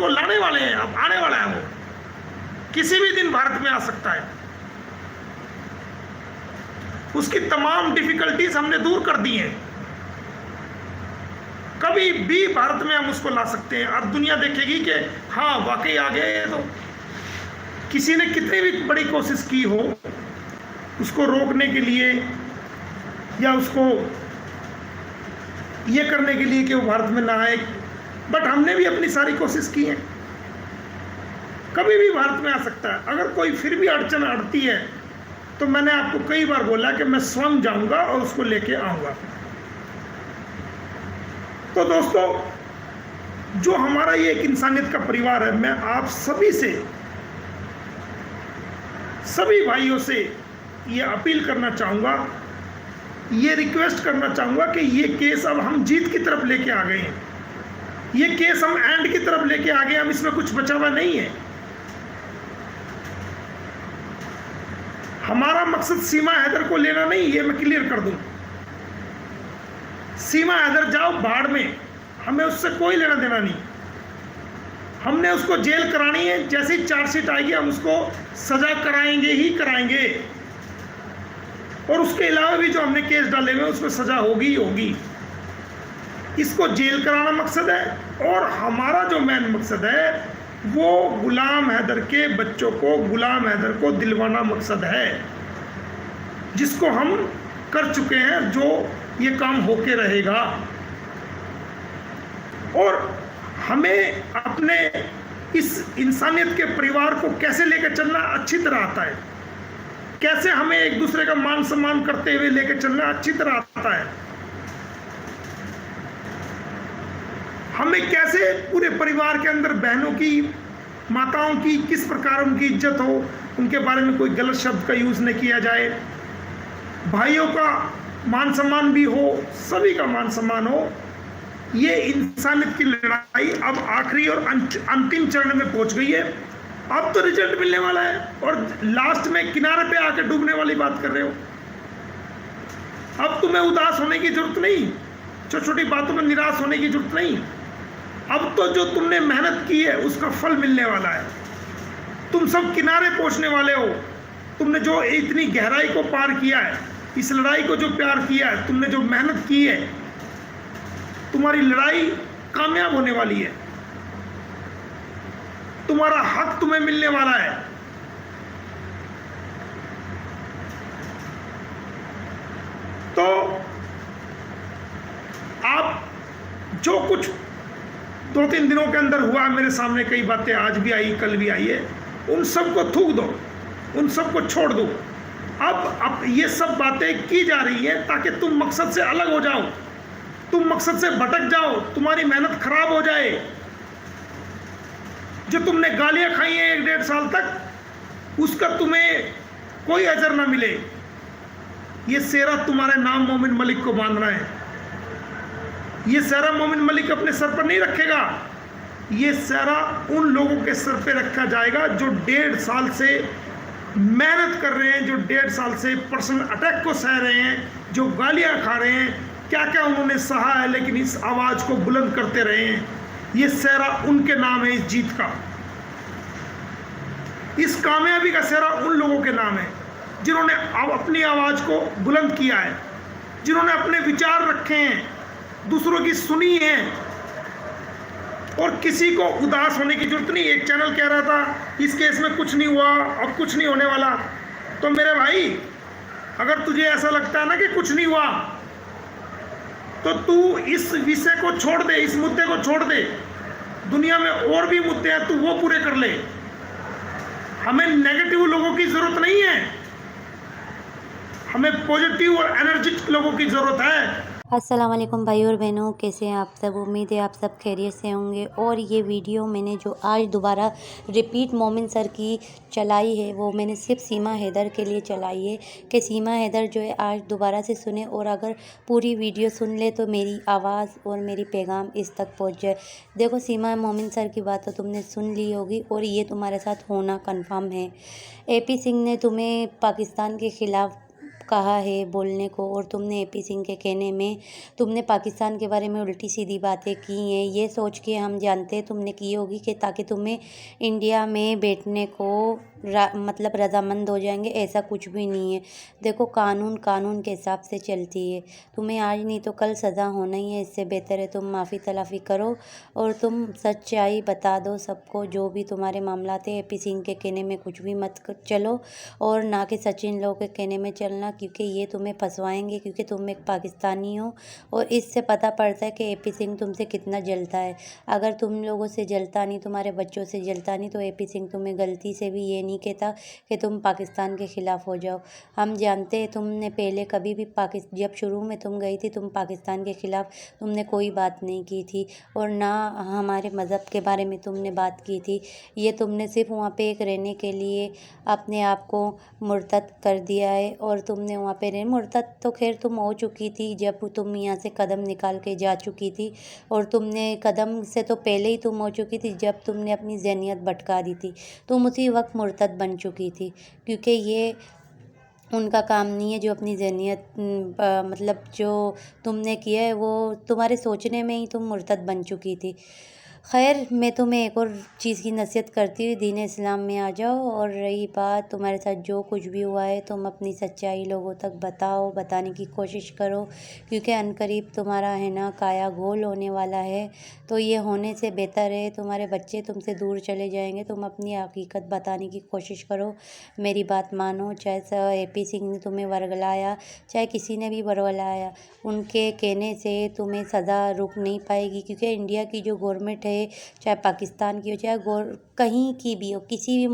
को लाने वाले हैं, अब आने वाला है, वो किसी भी दिन भारत में आ सकता है। उसकी तमाम डिफिकल्टीज हमने दूर कर दी हैं। कभी भी भारत में हम उसको ला सकते हैं और दुनिया देखेगी कि हाँ वाकई आ गया ये। तो किसी ने कितनी भी बड़ी कोशिश की हो उसको रोकने के लिए या उसको ये करने के लिए कि वो भारत में ना आए, बट हमने भी अपनी सारी कोशिश की है। कभी भी भारत में आ सकता है। अगर कोई फिर भी अड़चन अड़ती है तो मैंने आपको कई बार बोला कि मैं स्वयं जाऊंगा और उसको लेके आऊंगा। तो दोस्तों, जो हमारा ये एक इंसानियत का परिवार है, मैं आप सभी से, सभी भाइयों से ये अपील करना चाहूँगा, ये रिक्वेस्ट करना चाहूँगा कि ये केस अब हम जीत की तरफ लेके आ गए हैं। ये केस हम एंड की तरफ लेके आ गए, हम इसमें कुछ बचा हुआ नहीं है। हमारा मकसद सीमा हैदर को लेना नहीं, ये मैं क्लियर कर दूं। सीमा हैदर जाओ भाड़ में, हमें उससे कोई लेना देना नहीं। हमने उसको जेल करानी है, जैसे ही चार्जशीट आएगी हम उसको सजा कराएंगे ही कराएंगे। और उसके अलावा भी जो हमने केस डाले हुए उसमें सजा होगी ही होगी। इसको जेल कराना मकसद है और हमारा जो मेन मकसद है वो गुलाम हैदर के बच्चों को, गुलाम हैदर को दिलवाना मकसद है, जिसको हम कर चुके हैं, जो ये काम होके रहेगा। और हमें अपने इस इंसानियत के परिवार को कैसे लेकर चलना अच्छी तरह आता है, कैसे हमें एक दूसरे का मान सम्मान करते हुए लेकर चलना अच्छी तरह आता है, हमें कैसे पूरे परिवार के अंदर बहनों की, माताओं की किस प्रकार उनकी इज्जत हो, उनके बारे में कोई गलत शब्द का यूज़ नहीं किया जाए, भाइयों का मान सम्मान भी हो, सभी का मान सम्मान हो। ये इंसानियत की लड़ाई अब आखिरी और अंतिम चरण में पहुंच गई है। अब तो रिजल्ट मिलने वाला है और लास्ट में किनारे पे आकर डूबने वाली बात कर रहे हो। अब तुम्हें उदास होने की जरूरत नहीं, छोटी छोटी बातों में निराश होने की जरूरत नहीं। अब तो जो तुमने मेहनत की है उसका फल मिलने वाला है। तुम सब किनारे पहुंचने वाले हो। तुमने जो इतनी गहराई को पार किया है, इस लड़ाई को जो प्यार किया है, तुमने जो मेहनत की है, तुम्हारी लड़ाई कामयाब होने वाली है। तुम्हारा हक तुम्हें मिलने वाला है। तो आप जो कुछ 2-3 दिनों के अंदर हुआ, मेरे सामने कई बातें आज भी आई, कल भी आई है, उन सब को थूक दो, उन सब को छोड़ दो। अब ये सब बातें की जा रही है ताकि तुम मकसद से अलग हो जाओ, तुम मकसद से भटक जाओ, तुम्हारी मेहनत खराब हो जाए। जो तुमने गालियां खाई हैं 1-1.5 साल तक, उसका तुम्हें कोई अजर ना मिले। ये सेहरा तुम्हारे नाम मोमिन मलिक को बांधना है। ये सेहरा मोमिन मलिक अपने सर पर नहीं रखेगा, ये सेहरा उन लोगों के सर पे रखा जाएगा जो 1.5 साल से मेहनत कर रहे हैं, जो 1.5 साल से पर्सनल अटैक को सह रहे हैं, जो गालियां खा रहे हैं, क्या क्या उन्होंने सहा है, लेकिन इस आवाज़ को बुलंद करते रहे हैं। ये सेहरा उनके नाम है, इस जीत का, इस कामयाबी का सेहरा उन लोगों के नाम है जिन्होंने अपनी आवाज़ को बुलंद किया है, जिन्होंने अपने विचार रखे हैं, दूसरों की सुनी है। और किसी को उदास होने की जरूरत नहीं। एक चैनल कह रहा था इस केस में कुछ नहीं हुआ, अब कुछ नहीं होने वाला। तो मेरे भाई, अगर तुझे ऐसा लगता है ना कि कुछ नहीं हुआ, तो तू इस विषय को छोड़ दे, इस मुद्दे को छोड़ दे। दुनिया में और भी मुद्दे हैं, तू वो पूरे कर ले। हमें नेगेटिव लोगों की जरूरत नहीं है, हमें पॉजिटिव और एनर्जेटिक लोगों की जरूरत है। अस्सलाम वालेकुम भाई और बहनों, कैसे हैं आप सब। उम्मीद है आप सब खैरियत से होंगे। और ये वीडियो मैंने जो आज दोबारा रिपीट मोमिन सर की चलाई है, वो मैंने सिर्फ सीमा हैदर के लिए चलाई है कि सीमा हैदर जो है आज दोबारा से सुने, और अगर पूरी वीडियो सुन ले तो मेरी आवाज़ और मेरी पैगाम इस तक पहुँच जाए। देखो, सीमा मोमिन सर की बात तो तुमने सुन ली होगी और ये तुम्हारे साथ होना कन्फर्म है। AP सिंह ने तुम्हें पाकिस्तान के ख़िलाफ़ कहा है बोलने को, और तुमने AP सिंह के कहने में तुमने पाकिस्तान के बारे में उल्टी सीधी बातें की हैं। ये सोच के हम जानते हैं तुमने की होगी कि ताकि तुम्हें इंडिया में बैठने को मतलब रजामंद हो जाएंगे। ऐसा कुछ भी नहीं है। देखो, कानून के हिसाब से चलती है। तुम्हें आज नहीं तो कल सज़ा होना ही है। इससे बेहतर है तुम माफ़ी तलाफ़ी करो और तुम सच्चाई बता दो सबको, जो भी तुम्हारे मामला थे। AP सिंह के कहने में कुछ भी मत चलो, और ना कि सचिन लोग के कहने में चलना, क्योंकि ये तुम्हें फंसवाएंगे, क्योंकि तुम एक पाकिस्तानी हो। और इससे पता पड़ता है कि AP सिंह तुमसे कितना जलता है। अगर तुम लोगों से जलता नहीं, तुम्हारे बच्चों से जलता नहीं, तो AP सिंह तुम्हें गलती से भी ये नहीं कहता कि तुम पाकिस्तान के ख़िलाफ़ हो जाओ। हम जानते हैं तुमने पहले कभी भी जब शुरू में तुम गई थी, तुम पाकिस्तान के ख़िलाफ़ तुमने कोई बात नहीं की थी, और ना हमारे मज़हब के बारे में तुमने बात की थी। ये तुमने सिर्फ वहाँ पे एक रहने के लिए अपने आप को मुर्तद कर दिया है, और तुमने वहाँ पे मुर्तद तो खैर तुम हो चुकी थी जब तुम यहाँ से कदम निकाल के जा चुकी थी, और तुमने कदम से तो पहले ही तुम हो चुकी थी जब तुमने अपनी ज़हनियत भटका दी थी। तुम उसी वक्त मुर्तद बन चुकी थी, क्योंकि ये उनका काम नहीं है जो अपनी ज़हनियत मतलब जो तुमने किया है वो तुम्हारे सोचने में ही तुम मुर्तद बन चुकी थी। खैर, मैं तुम्हें एक और चीज़ की नसीहत करती हुई दीन इस्लाम में आ जाओ। और रही बात तुम्हारे साथ जो कुछ भी हुआ है, तुम अपनी सच्चाई लोगों तक बताओ, बताने की कोशिश करो, क्योंकि अनकरीब तुम्हारा है ना काया घोल होने वाला है। तो ये होने से बेहतर है तुम्हारे बच्चे तुमसे दूर चले जाएंगे। तुम अपनी हकीकत बताने की कोशिश करो, मेरी बात मानो। चाहे AP सिंह ने तुम्हें वर्गलाया, चाहे किसी ने भी वर्गलाया, उनके कहने से तुम्हें सज़ा रुक नहीं पाएगी, क्योंकि इंडिया की जो गवर्नमेंट है, चाहे पाकिस्तान की हो, चाहे कहीं की भी हो, किसी भी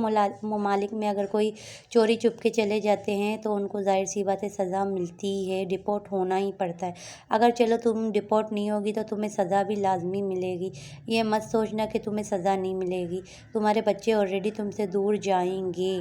ममालिक में अगर कोई चोरी चुप के चले जाते हैं तो उनको जाहिर सी बात है सज़ा मिलती है, डिपोर्ट होना ही पड़ता है। अगर चलो तुम डिपोर्ट नहीं होगी तो तुम्हें सज़ा भी लाजमी मिलेगी। ये मत सोचना कि तुम्हें सज़ा नहीं मिलेगी। तुम्हारे बच्चे ऑलरेडी तुमसे दूर जाएंगे।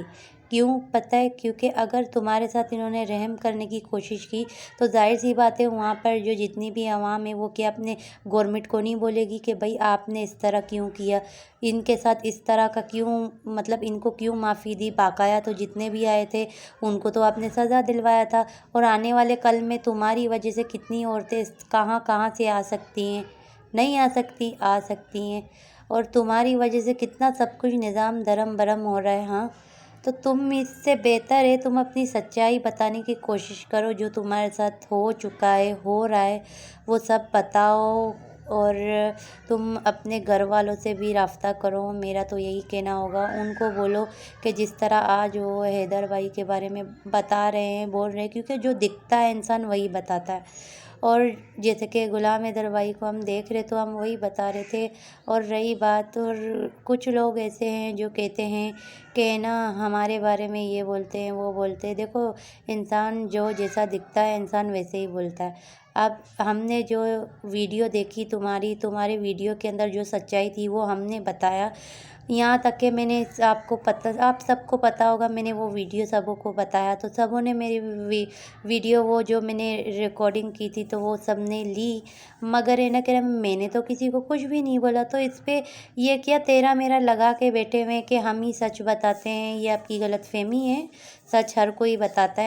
क्यों पता है? क्योंकि अगर तुम्हारे साथ इन्होंने रहम करने की कोशिश की तो जाहिर सी बात है वहाँ पर जो जितनी भी आवाम है वो क्या अपने गवर्नमेंट को नहीं बोलेगी कि भाई आपने इस तरह क्यों किया, इनके साथ इस तरह का क्यों, मतलब इनको क्यों माफ़ी दी। बाकाया तो जितने भी आए थे उनको तो आपने सज़ा दिलवाया था, और आने वाले कल में तुम्हारी वजह से कितनी औरतें कहाँ कहाँ से आ सकती हैं, नहीं आ सकती, आ सकती हैं। और तुम्हारी वजह से कितना सब कुछ निज़ाम धर्म भरम हो रहा है। हाँ, तो तुम इससे बेहतर है तुम अपनी सच्चाई बताने की कोशिश करो। जो तुम्हारे साथ हो चुका है, हो रहा है, वो सब बताओ, और तुम अपने घर वालों से भी राब्ता करो। मेरा तो यही कहना होगा, उनको बोलो कि जिस तरह आज वो हैदर भाई के बारे में बता रहे हैं, बोल रहे हैं, क्योंकि जो दिखता है इंसान वही बताता है। और जैसे कि गुलाम हैदर भाई को हम देख रहे तो हम वही बता रहे थे। और रही बात, और कुछ लोग ऐसे हैं जो कहते हैं कि ना हमारे बारे में ये बोलते हैं वो बोलते हैं। देखो, इंसान जो जैसा दिखता है इंसान वैसे ही बोलता है। अब हमने जो वीडियो देखी तुम्हारे वीडियो के अंदर जो सच्चाई थी वो हमने बताया। यहाँ तक कि मैंने आप सबको पता होगा, मैंने वो वीडियो सबों को बताया तो सबों ने मेरी वीडियो वो जो मैंने रिकॉर्डिंग की थी तो वो सब ने ली। मगर है ना कि मैंने तो किसी को कुछ भी नहीं बोला। तो इस पे ये क्या तेरा मेरा लगा के बैठे हुए कि हम ही सच बताते हैं, ये आपकी गलतफहमी है। सच हर कोई बताता है।